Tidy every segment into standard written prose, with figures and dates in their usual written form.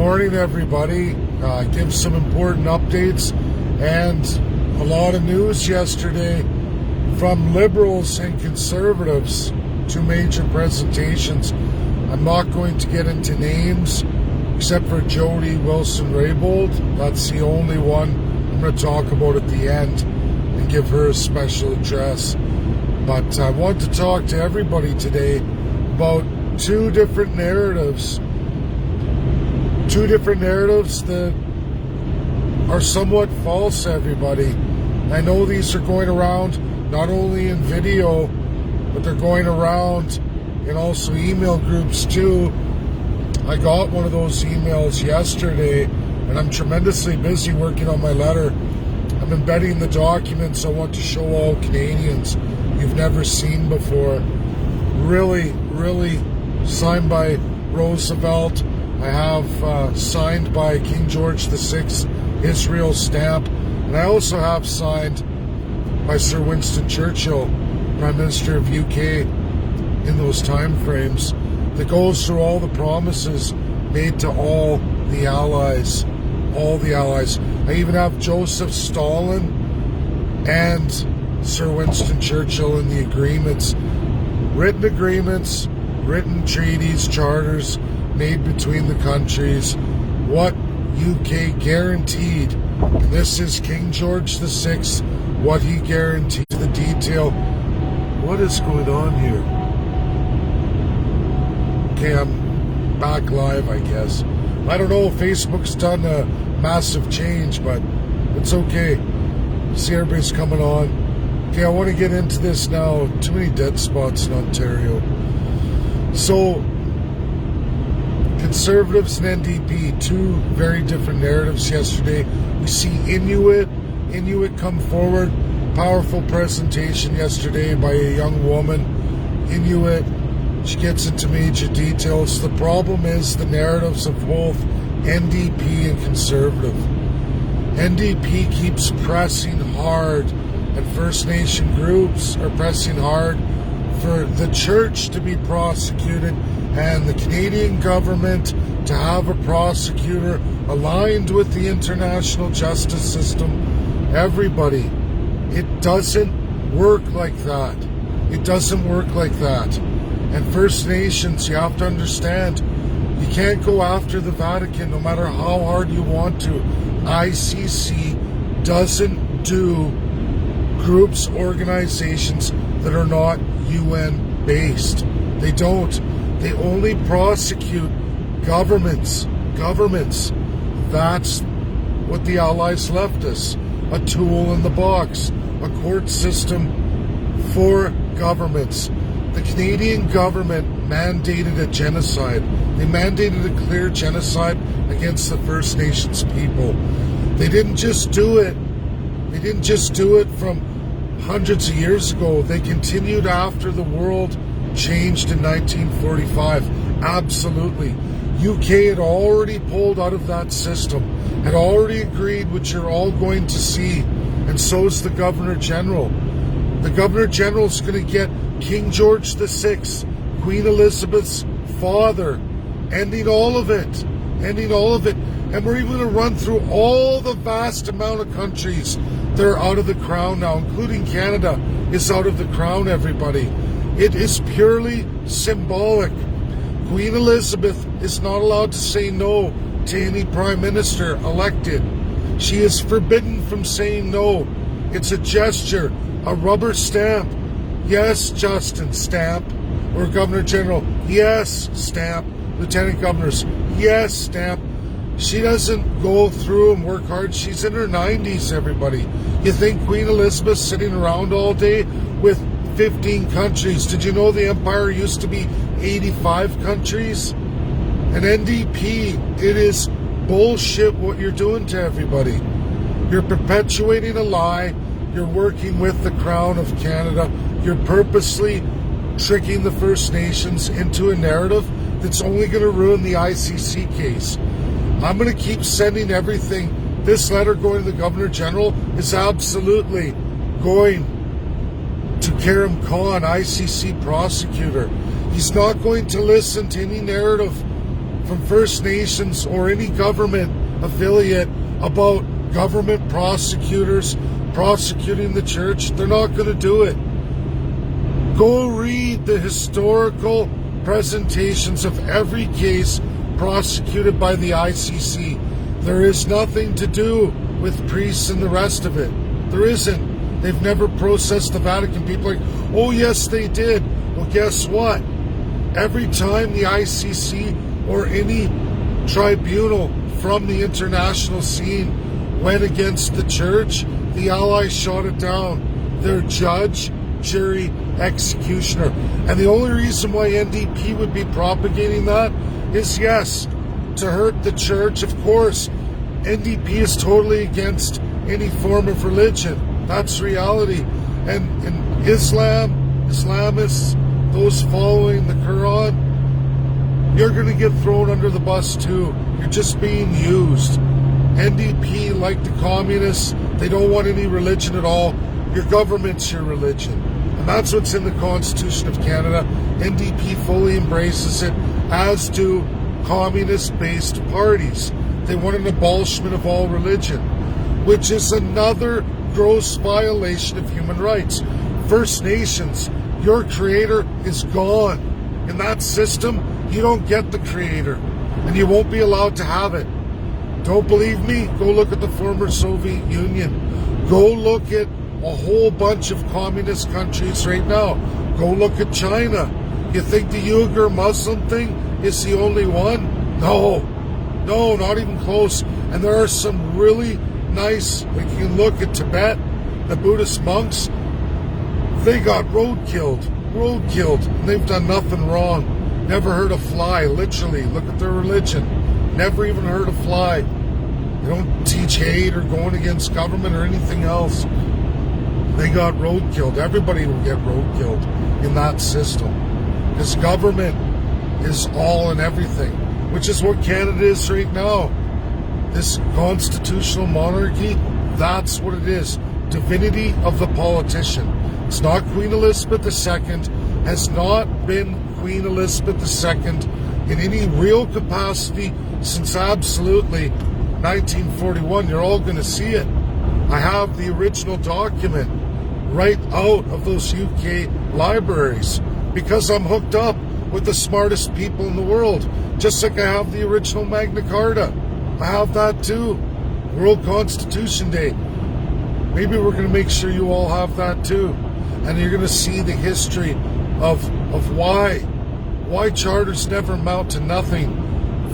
morning, everybody. Give some important updates and a lot of news yesterday from Liberals and Conservatives. Two major presentations. I'm not going to get into names except for Jody Wilson-Raybould. That's the only one I'm going to talk about at the end and give her a special address. But I want to talk to everybody today about two different narratives that are somewhat false, everybody. I know these are going around not only in video, but they're going around in also email groups too. I got one of those emails yesterday, and I'm tremendously busy working on my letter. I'm embedding the documents I want to show all Canadians you've never seen before. Really signed by Roosevelt. I have signed by King George VI, Israel stamp, and I also have signed by Sir Winston Churchill, Prime Minister of UK, in those time frames, that goes through all the promises made to all the Allies. I even have Joseph Stalin and Sir Winston Churchill in the agreements, written treaties, charters made between the countries, what UK guaranteed. And this is King George VI, what he guaranteed to the detail. What is going on here? Okay, I'm back live, I guess. I don't know if Facebook's done a massive change, but it's okay. See, everybody's coming on. Okay, I want to get into this now. Too many dead spots in Ontario. So, Conservatives and NDP, two very different narratives yesterday. We see Inuit come forward. Powerful presentation yesterday by a young woman. Inuit, she gets into major details. The problem is the narratives of both NDP and Conservative. NDP keeps pressing hard, and First Nation groups are pressing hard for the church to be prosecuted and the Canadian government to have a prosecutor aligned with the international justice system. Everybody, it doesn't work like that. It doesn't work like that. And First Nations, you have to understand, you can't go after the Vatican no matter how hard you want to. ICC doesn't do groups, organizations that are not UN based. They don't. They only prosecute governments. That's what the Allies left us. A tool in the box. A court system for governments. The Canadian government mandated a genocide. They mandated a clear genocide against the First Nations people. They didn't just do it. They didn't just do it from hundreds of years ago. They continued after the world changed in 1945. Absolutely. UK had already pulled out of that system, had already agreed, which you're all going to see, and so is the Governor General. The Governor General is going to get King George VI, Queen Elizabeth's father, ending all of it. And we're even going to run through all the vast amount of countries that are out of the crown now, including Canada is out of the crown, everybody. It is purely symbolic. Queen Elizabeth is not allowed to say no to any prime minister elected. She is forbidden from saying no. It's a gesture, a rubber stamp. Yes, Justin, stamp. Or Governor General, yes, stamp. Lieutenant Governors, yes, stamp. She doesn't go through and work hard. She's in her 90s, everybody. You think Queen Elizabeth's sitting around all day with 15 countries? Did you know the empire used to be 85 countries? And NDP, it is bullshit what you're doing to everybody. You're perpetuating a lie. You're working with the Crown of Canada. You're purposely tricking the First Nations into a narrative that's only going to ruin the ICC case. I'm going to keep sending everything. This letter going to the Governor General is absolutely going to Karim Khan, ICC prosecutor. He's not going to listen to any narrative from First Nations or any government affiliate about government prosecutors prosecuting the church. They're not going to do it. Go read the historical presentations of every case prosecuted by the ICC. There is nothing to do with priests and the rest of it. There isn't. They've never processed the Vatican. People are like, oh yes, they did. Well, guess what? Every time the ICC or any tribunal from the international scene went against the church, the Allies shot it down. Their judge, jury, executioner. And the only reason why NDP would be propagating that is, yes, to hurt the church. Of course, NDP is totally against any form of religion. That's reality. And in Islam, Islamists, those following the Quran, you're going to get thrown under the bus too. You're just being used. NDP, like the communists, they don't want any religion at all. Your government's your religion. And that's what's in the Constitution of Canada. NDP fully embraces it, as do communist-based parties. They want an abolishment of all religion, which is another gross violation of human rights. First Nations, your creator is gone. In that system, you don't get the creator, and you won't be allowed to have it. Don't believe me? Go look at the former Soviet Union. Go look at a whole bunch of communist countries right now. Go look at China. You think the Uyghur Muslim thing is the only one? No, not even close. And there are some really nice, like you can look at Tibet, the Buddhist monks, they got road killed, and they've done nothing wrong. Never hurt a fly, literally. Look at their religion. Never even hurt a fly. They don't teach hate or going against government or anything else. They got road killed. Everybody will get road killed in that system. Because government is all and everything, which is what Canada is right now. This constitutional monarchy, that's what it is. Divinity of the politician. It's not Queen Elizabeth II, has not been Queen Elizabeth II in any real capacity since absolutely 1941. You're all going to see it. I have the original document right out of those UK libraries because I'm hooked up with the smartest people in the world, just like I have the original Magna Carta. I have that too. World Constitution Day. Maybe we're going to make sure you all have that too. And you're going to see the history of why charters never amount to nothing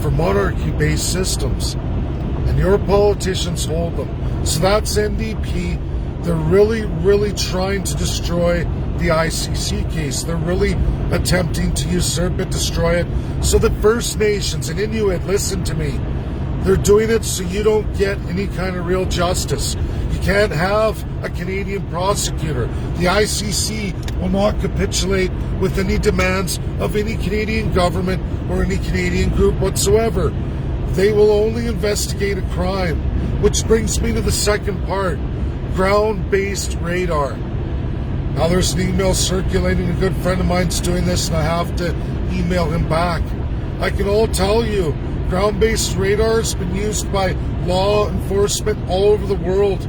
for monarchy-based systems. And your politicians hold them. So that's NDP. They're really trying to destroy the ICC case. They're really attempting to usurp it, destroy it. So the First Nations and Inuit, listen to me. They're doing it so you don't get any kind of real justice. You can't have a Canadian prosecutor. The ICC will not capitulate with any demands of any Canadian government or any Canadian group whatsoever. They will only investigate a crime. Which brings me to the second part. Ground-based radar. Now there's an email circulating. A good friend of mine's doing this and I have to email him back. I can all tell you, ground-based radar has been used by law enforcement all over the world.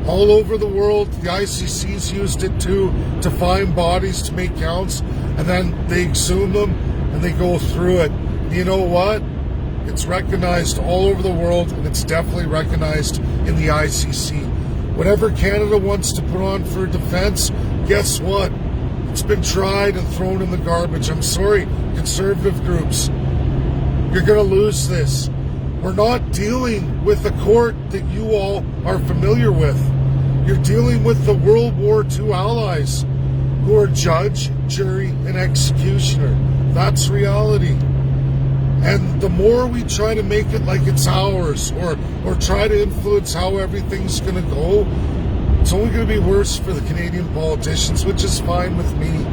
All over the world. The ICC's used it too to find bodies, to make counts, and then they exhume them and they go through it. And you know what? It's recognized all over the world, and it's definitely recognized in the ICC. Whatever Canada wants to put on for defense, guess what? It's been tried and thrown in the garbage. I'm sorry, conservative groups. You're going to lose this. We're not dealing with a court that you all are familiar with. You're dealing with the World War II allies who are judge, jury, and executioner. That's reality. And the more we try to make it like it's ours or try to influence how everything's going to go, it's only going to be worse for the Canadian politicians, which is fine with me.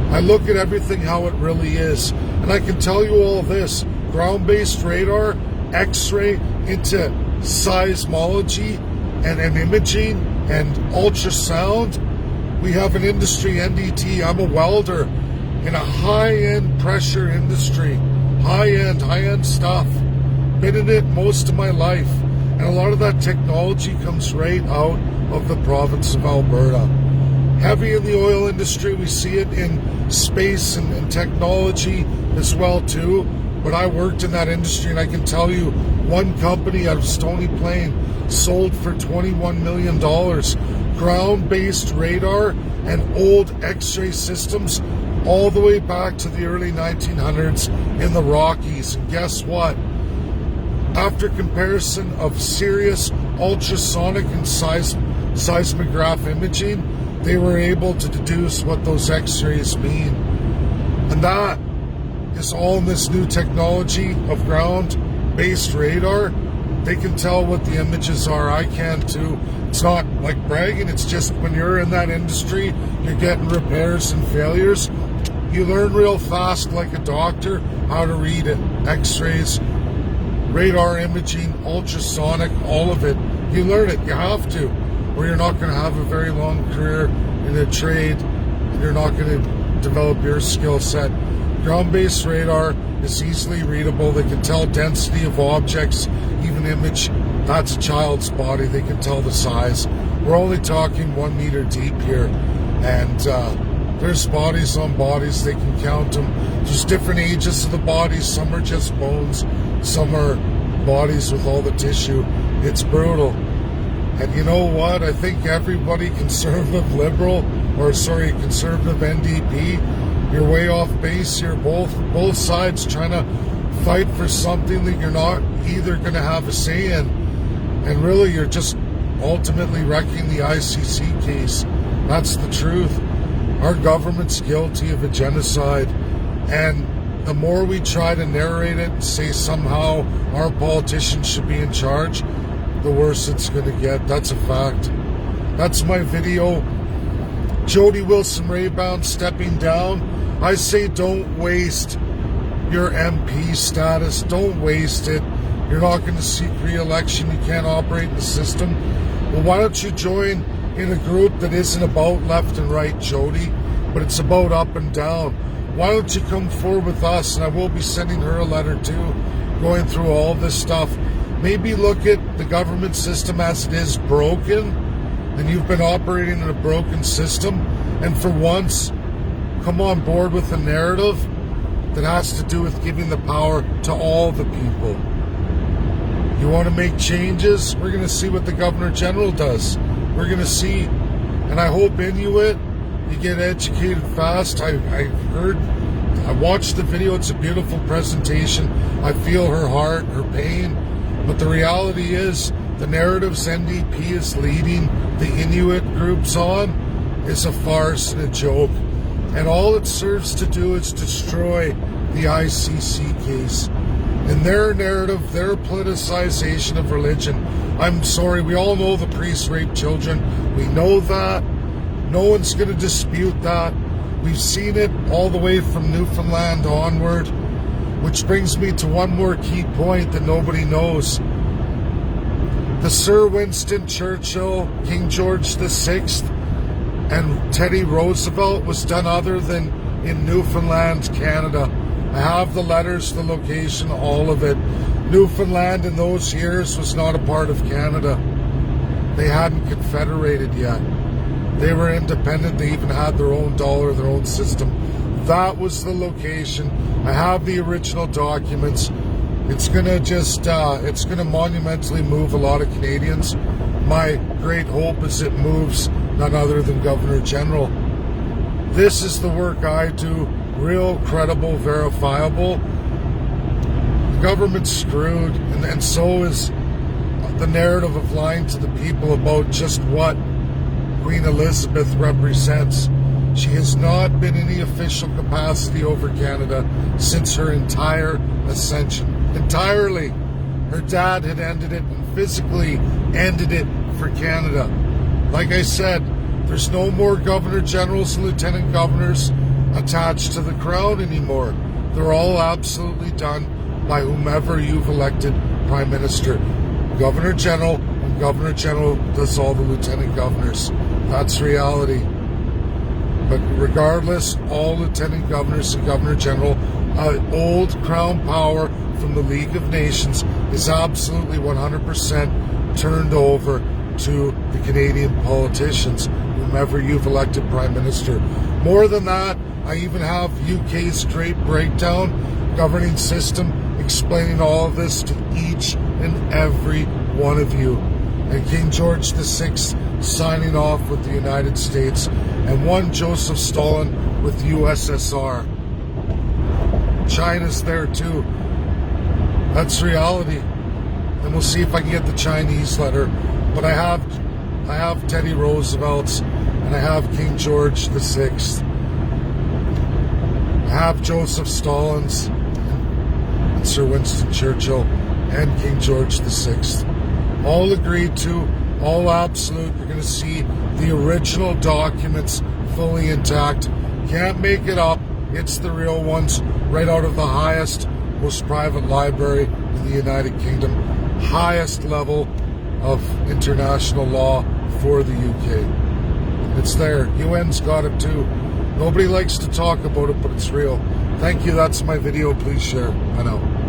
I look at everything how it really is. And I can tell you all this. Ground-based radar, X-ray into seismology and imaging and ultrasound. We have an industry, NDT. I'm a welder in a high-end pressure industry. high-end stuff. Been in it most of my life. And a lot of that technology comes right out of the province of Alberta. Heavy in the oil industry, we see it in space and technology as well too. But I worked in that industry, and I can tell you, one company out of Stony Plain sold for $21 million ground-based radar and old X-ray systems all the way back to the early 1900s in the Rockies. And guess what? After comparison of serious ultrasonic and seismograph imaging, they were able to deduce what those X-rays mean. And that is all in this new technology of ground-based radar. They can tell what the images are. I can too. It's not like bragging. It's just when you're in that industry, you're getting repairs and failures. You learn real fast, like a doctor, how to read it. X-rays, radar imaging, ultrasonic, all of it. You learn it. You have to, or you're not going to have a very long career in a trade, and you're not going to develop your skill set. Ground-based radar is easily readable. They can tell density of objects, even image. That's a child's body. They can tell the size. We're only talking 1 meter deep here. And there's bodies on bodies. They can count them. There's different ages of the bodies. Some are just bones. Some are bodies with all the tissue. It's brutal. And you know what? I think everybody, conservative NDP, you're way off base here. Both sides trying to fight for something that you're not either going to have a say in. And really, you're just ultimately wrecking the ICC case. That's the truth. Our government's guilty of a genocide. And the more we try to narrate it and say somehow our politicians should be in charge, the worse it's going to get. That's a fact. That's my video. Jody Wilson-Raybould stepping down. I say don't waste your MP status. Don't waste it. You're not going to seek re-election. You can't operate in the system. Well, why don't you join in a group that isn't about left and right, Jody, but it's about up and down? Why don't you come forward with us? And I will be sending her a letter too, going through all this stuff. Maybe look at the government system as it is broken, and you've been operating in a broken system, and for once, come on board with a narrative that has to do with giving the power to all the people. You want to make changes? We're going to see what the Governor General does. We're going to see, and I hope Inuit, you get educated fast. I watched the video. It's a beautiful presentation. I feel her heart, her pain. But the reality is, the narratives NDP is leading the Inuit groups on is a farce and a joke. And all it serves to do is destroy the ICC case. In their narrative, their politicization of religion. I'm sorry, we all know the priests rape children. We know that. No one's going to dispute that. We've seen it all the way from Newfoundland onward. Which brings me to one more key point that nobody knows. The Sir Winston Churchill, King George VI, and Teddy Roosevelt was done other than in Newfoundland, Canada. I have the letters, the location, all of it. Newfoundland in those years was not a part of Canada. They hadn't confederated yet. They were independent. They even had their own dollar, their own system. That was the location. I have the original documents. It's gonna it's gonna monumentally move a lot of Canadians. My great hope is it moves none other than Governor General. This is the work I do. Real, credible, verifiable. The government's screwed, and so is the narrative of lying to the people about just what Queen Elizabeth represents. She has not been in any official capacity over Canada since her entire ascension. Entirely. Her dad had ended it and physically ended it for Canada. Like I said, there's no more Governor Generals and Lieutenant Governors attached to the crown anymore. They're all absolutely done by whomever you've elected Prime Minister. Governor General, and Governor General does all the Lieutenant Governors. That's reality. But regardless, all lieutenant governors and governor general, old crown power from the League of Nations, is absolutely 100% turned over to the Canadian politicians, whomever you've elected prime minister. More than that, I even have UK's straight breakdown, governing system, explaining all of this to each and every one of you. And King George VI signing off with the United States, and one Joseph Stalin with USSR. China's there too. That's reality. And we'll see if I can get the Chinese letter. But I have Teddy Roosevelt's, and I have King George VI. I have Joseph Stalin's, and Sir Winston Churchill, and King George VI. All agreed to, all absolute. You're going to see the original documents fully intact. Can't make it up. It's the real ones, right out of the highest, most private library in the United Kingdom. Highest level of international law for the UK. It's there. UN's got it too. Nobody likes to talk about it, but it's real. Thank you. That's my video. Please share. I know.